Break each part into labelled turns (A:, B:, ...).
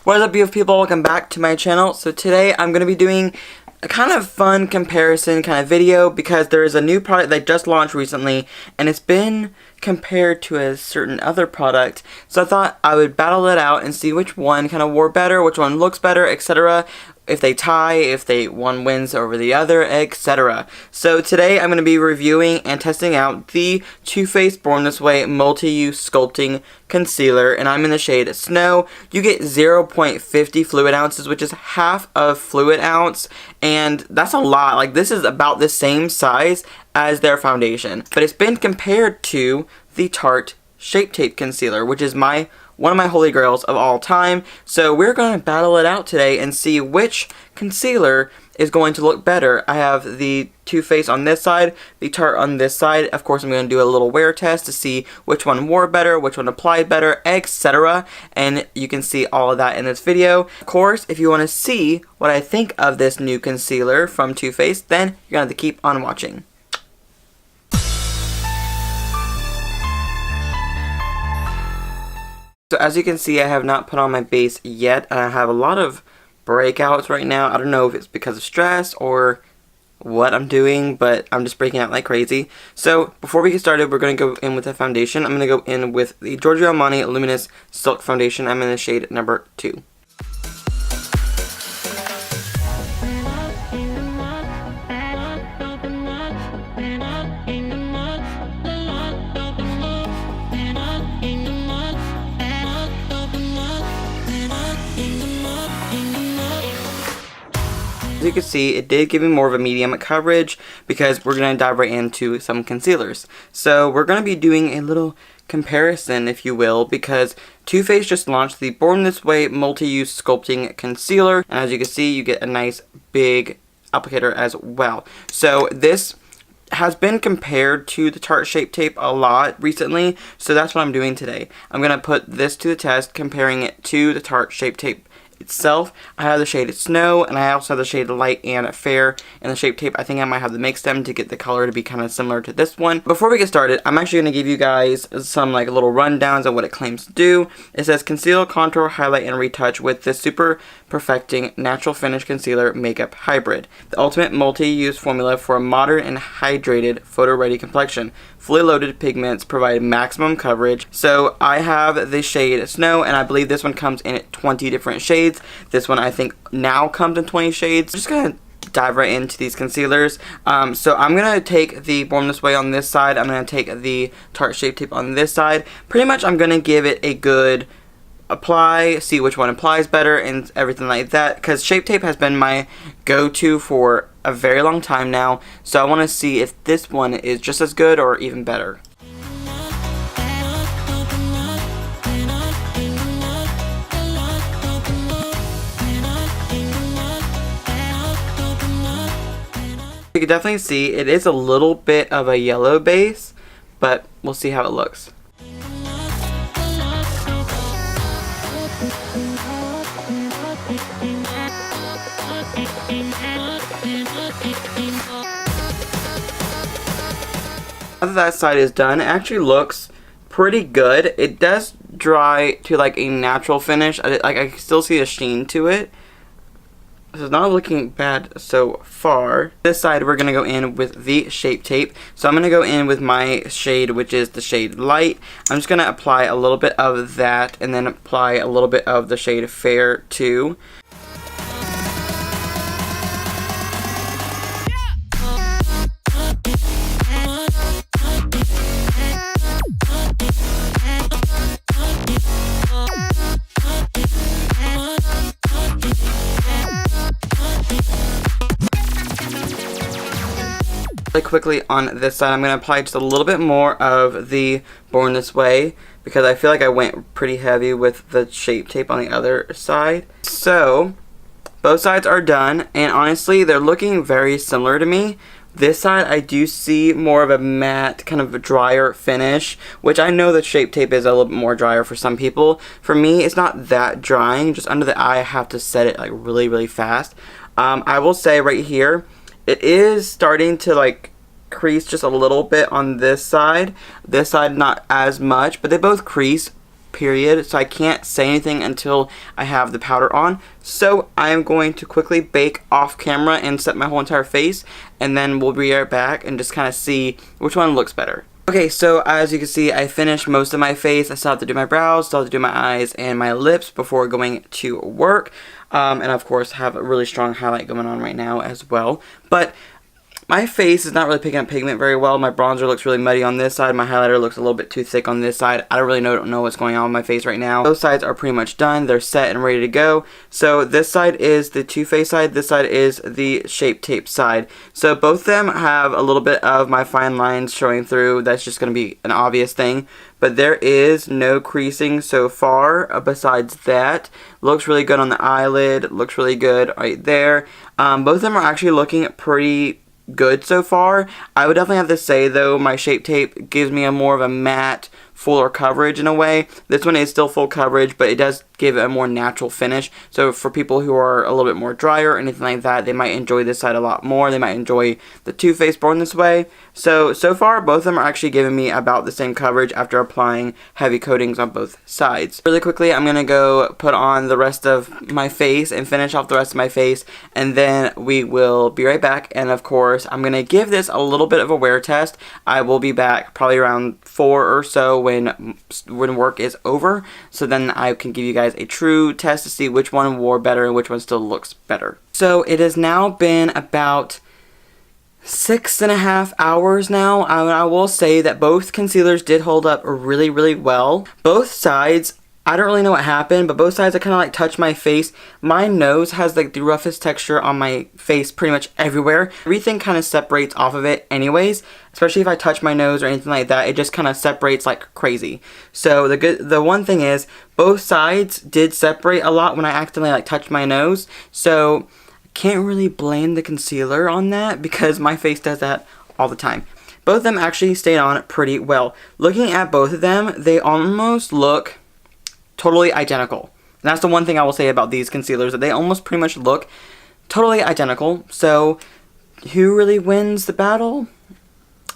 A: What is up, beautiful people? Welcome back to my channel. So today I'm going to be doing a kind of fun comparison kind of video because there is a new product that just launched recently and it's been compared to a certain other product. So I thought I would battle it out and see which one kind of wore better, which one looks better, etc. If they tie, if one wins over the other, etc. So today I'm going to be reviewing and testing out the Too Faced Born This Way Multi-Use Sculpting Concealer, and I'm in the shade Snow. You get 0.50 fluid ounces, which is half of fluid ounce, and that's a lot. Like, this is about the same size as their foundation, but it's been compared to the Tarte Shape Tape Concealer, which is one of my holy grails of all time. So we're going to battle it out today and see which concealer is going to look better. I have the Too Faced on this side, the Tarte on this side. Of course, I'm going to do a little wear test to see which one wore better, which one applied better, etc. And you can see all of that in this video. Of course, if you want to see what I think of this new concealer from Too Faced, then you're going to have to keep on watching. So as you can see, I have not put on my base yet, and I have a lot of breakouts right now. I don't know if it's because of stress or what I'm doing, but I'm just breaking out like crazy. So before we get started, we're going to go in with the foundation. I'm going to go in with the Giorgio Armani Luminous Silk Foundation. I'm in the shade number 2. As you can see, it did give me more of a medium coverage because we're going to dive right into some concealers. So we're going to be doing a little comparison, if you will, because Too Faced just launched the Born This Way Multi-Use Sculpting Concealer, and as you can see, you get a nice big applicator as well. So this has been compared to the Tarte Shape Tape a lot recently, so that's what I'm doing today. I'm going to put this to the test, comparing it to the Tarte Shape Tape itself. I have the shade Snow, and I also have the shade Light and Fair in the Shape Tape. I think I might have to mix them to get the color to be kind of similar to this one. Before we get started, I'm actually going to give you guys some like little rundowns of what it claims to do. It says conceal, contour, highlight, and retouch with the Super Perfecting Natural Finish Concealer Makeup Hybrid. The ultimate multi-use formula for a modern and hydrated photo-ready complexion. Fully loaded pigments provide maximum coverage. So I have the shade Snow, and I believe this one comes in 20 different shades. This one I think now comes in 20 shades. I'm just gonna dive right into these concealers. So I'm gonna take the Born This Way on this side. I'm gonna take the Tarte Shape Tape on this side. Pretty much I'm gonna give it a good apply, see which one applies better and everything like that, because Shape Tape has been my go-to for a very long time now, so I want to see if this one is just as good or even better. You can definitely see it is a little bit of a yellow base, but we'll see how it looks. After that side is done, it actually looks pretty good. It does dry to like a natural finish. I can still see a sheen to it. So it's not looking bad so far. This side we're going to go in with the Shape Tape. So I'm going to go in with my shade, which is the shade Light. I'm just going to apply a little bit of that and then apply a little bit of the shade Fair too. Really quickly on this side, I'm going to apply just a little bit more of the Born This Way because I feel like I went pretty heavy with the Shape Tape on the other side. So both sides are done, and honestly they're looking very similar to me. This side I do see more of a matte, kind of a drier finish, which I know the Shape Tape is a little bit more drier for some people. For me, it's not that drying. Just under the eye, I have to set it like really fast. I will say right here, it is starting to like crease just a little bit on this side. This side not as much, but they both crease period, so I can't say anything until I have the powder on. So I am going to quickly bake off camera and set my whole entire face, and then we'll be right back and just kind of see which one looks better. Okay, so as you can see, I finished most of my face. I still have to do my brows, still have to do my eyes and my lips before going to work. And of course have a really strong highlight going on right now as well. But my face is not really picking up pigment very well. My bronzer looks really muddy on this side. My highlighter looks a little bit too thick on this side. I don't know what's going on with my face right now. Those sides are pretty much done. They're set and ready to go. So this side is the Too Faced side. This side is the Shape Tape side. So both of them have a little bit of my fine lines showing through. That's just going to be an obvious thing. But there is no creasing so far besides that. Looks really good on the eyelid. Looks really good right there. Both of them are actually looking pretty good so far. I would definitely have to say though, my Shape Tape gives me a more of a matte, fuller coverage in a way. This one is still full coverage, but it does give it a more natural finish. So for people who are a little bit more drier or anything like that, they might enjoy this side a lot more. They might enjoy the Too Faced Born This Way. So far, both of them are actually giving me about the same coverage after applying heavy coatings on both sides. Really quickly, I'm going to go put on the rest of my face and finish off the rest of my face, and then we will be right back. And of course, I'm going to give this a little bit of a wear test. I will be back probably around 4 or so when work is over, so then I can give you guys a true test to see which one wore better and which one still looks better. So it has now been about 6.5 hours now. I will say that both concealers did hold up really, really well. Both sides, I don't really know what happened, but both sides I kind of like touch my face. My nose has like the roughest texture on my face pretty much everywhere. Everything kind of separates off of it anyways, especially if I touch my nose or anything like that. It just kind of separates like crazy. So the one thing is, both sides did separate a lot when I accidentally like touched my nose. So can't really blame the concealer on that because my face does that all the time. Both of them actually stayed on pretty well. Looking at both of them, they almost look totally identical. And that's the one thing I will say about these concealers, that they almost pretty much look totally identical. So who really wins the battle?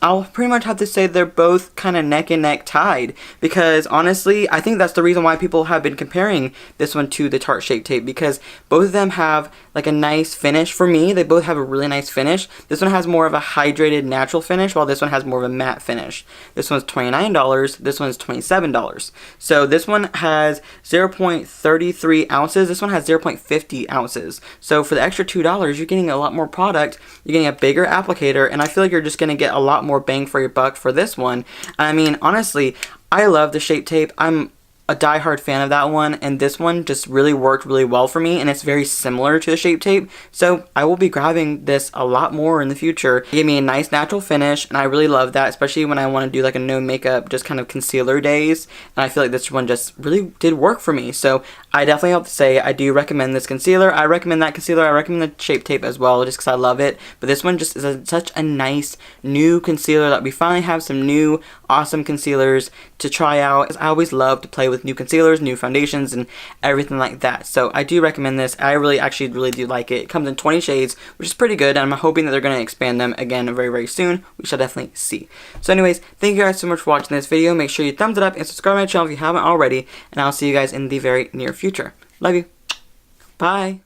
A: I'll pretty much have to say they're both kind of neck and neck tied, because honestly, I think that's the reason why people have been comparing this one to the Tarte Shape Tape, because both of them have like a nice finish. For me, they both have a really nice finish. This one has more of a hydrated natural finish, while this one has more of a matte finish. This one's $29, this one's $27. So this one has 0.33 ounces, this one has 0.50 ounces. So for the extra $2, you're getting a lot more product, you're getting a bigger applicator, and I feel like you're just going to get a lot more bang for your buck for this one. I mean, honestly, I love the Shape Tape. I'm a diehard fan of that one, and this one just really worked really well for me, and it's very similar to the Shape Tape, so I will be grabbing this a lot more in the future. It gave me a nice natural finish, and I really love that, especially when I want to do like a no makeup, just kind of concealer days, and I feel like this one just really did work for me. So I definitely have to say I do recommend this concealer. I recommend that concealer. I recommend the Shape Tape as well, just because I love it, but this one just is such a nice new concealer that we finally have some new awesome concealers to try out. I always love to play with new concealers, new foundations, and everything like that. So I do recommend this. I actually really do like it. It comes in 20 shades, which is pretty good, and I'm hoping that they're going to expand them again very, very soon. We shall definitely see. So anyways, thank you guys so much for watching this video. Make sure you thumbs it up and subscribe to my channel if you haven't already, and I'll see you guys in the very near future. Love you. Bye.